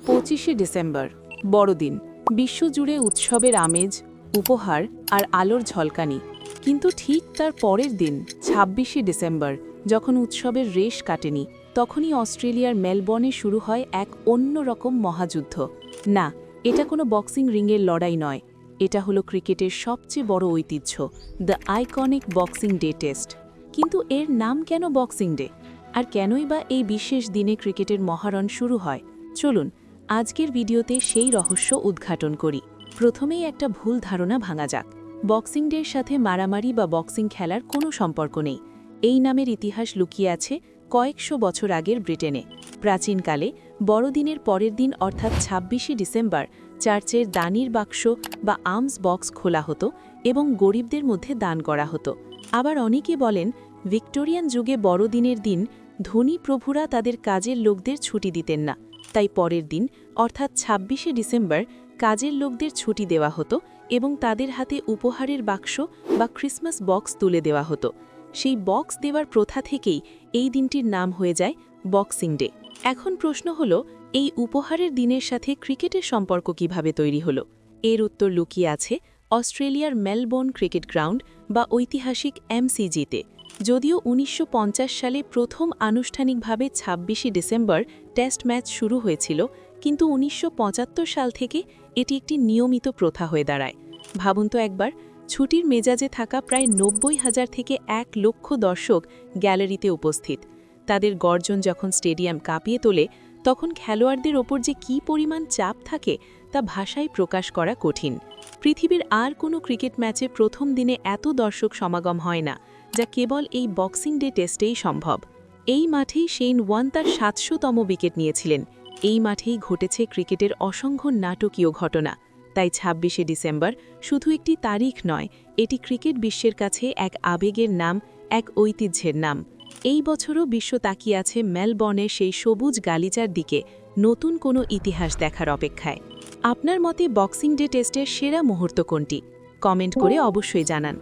25শে December বড়দিন, বিশ্বজুড়ে উৎসবের আমেজ, উপহার আর আলোর ঝলকানি। কিন্তু ঠিক তার পরের দিন 26শে ডিসেম্বর যখন উৎসবের রেশ কাটেনি, তখনই অস্ট্রেলিয়ার মেলবোর্নে শুরু হয় এক অন্যরকম মহাযুদ্ধ। না, এটা কোনো বক্সিং রিংয়ের লড়াই নয়, এটা হলো ক্রিকেটের সবচেয়ে বড় ঐতিহ্য, the iconic boxing day test. কিন্তু এর নাম কেন বক্সিং ডে? আর কেনই বা এই বিশেষ দিনে ক্রিকেটের মহারণ শুরু হয়? চলুন আজকের ভিডিওতে সেই রহস্য উদ্ঘাটন করি। প্রথমেই একটা ভুল ধারণা ভাঙা যাক। বক্সিং ডের সাথে মারামারি বা বক্সিং খেলার কোনো সম্পর্ক নেই। এই নামের ইতিহাস লুকিয়ে আছে কয়েকশো বছর আগের ব্রিটেনে। প্রাচীনকালে বড়দিনের পরের দিন অর্থাৎ 26শে ডিসেম্বর চার্চের দানির বাক্স বা আর্মস বক্স খোলা হতো এবং গরিবদের মধ্যে দান করা হতো। আবার অনেকে বলেন ভিক্টোরিয়ান যুগে বড়দিনের দিন ধনী প্রভুরা তাদের কাজের লোকদের ছুটি দিতেন না, তাই পরের দিন অর্থাৎ 26শে ডিসেম্বর কাজের লোকদের ছুটি দেওয়া হতো এবং তাদের হাতে উপহারের বাক্স বা ক্রিসমাস বক্স তুলে দেওয়া হতো। সেই বক্স দেওয়ার প্রথা থেকেই এই দিনটির নাম হয়ে যায় বক্সিং ডে। এখন প্রশ্ন হলো, এই উপহারের দিনের সাথে ক্রিকেটের সম্পর্ক কিভাবে তৈরি হলো? এর উত্তর লুকিয়ে আছে অস্ট্রেলিয়ার মেলবোর্ন ক্রিকেট গ্রাউন্ড বা ঐতিহাসিক এমসিজিতে। যদিও 1950 সালে প্রথম আনুষ্ঠানিকভাবে 26শে ডিসেম্বর টেস্ট ম্যাচ শুরু হয়েছিল, কিন্তু 1975 সাল থেকে এটি একটি নিয়মিত প্রথা হয়ে দাঁড়ায়। ভাবুন তো একবার, ছুটির মেজাজে থাকা প্রায় 90,000 থেকে 1 লক্ষ দর্শক গ্যালারিতে উপস্থিত। তাদের গর্জন যখন স্টেডিয়াম কাঁপিয়ে তোলে, তখন খেলোয়াড়দের ওপর যে কী পরিমাণ চাপ থাকে তা ভাষায় প্রকাশ করা কঠিন। পৃথিবীর আর কোনো ক্রিকেট ম্যাচে প্রথম দিনে এত দর্শক সমাগম হয় না, যা কেবল এই বক্সিং ডে টেস্টেই সম্ভব। এই মাঠেই শেন ওয়ান তার 700তম উইকেট নিয়েছিলেন। এই মাঠেই ঘটেছে ক্রিকেটের অসংখ্য নাটকীয় ঘটনা। তাই 26শে ডিসেম্বর শুধু একটি তারিখ নয়, এটি ক্রিকেট বিশ্বের কাছে এক আবেগের নাম, এক ঐতিহ্যের নাম। এই বছরও বিশ্ব তাকিয়ে আছে মেলবোর্নের সেই সবুজ গালিচার দিকে, নতুন কোনো ইতিহাস দেখার অপেক্ষায়। আপনার মতে বক্সিং ডে টেস্টের সেরা মুহূর্ত কোনটি? কমেন্ট করে অবশ্যই জানান।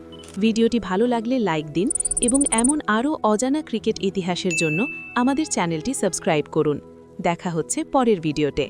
ভিডিওটি ভালো লাগলে লাইক দিন এবং এমন আরও অজানা ক্রিকেট ইতিহাসের জন্য আমাদের চ্যানেলটি সাবস্ক্রাইব করুন। দেখা হচ্ছে পরের ভিডিওতে।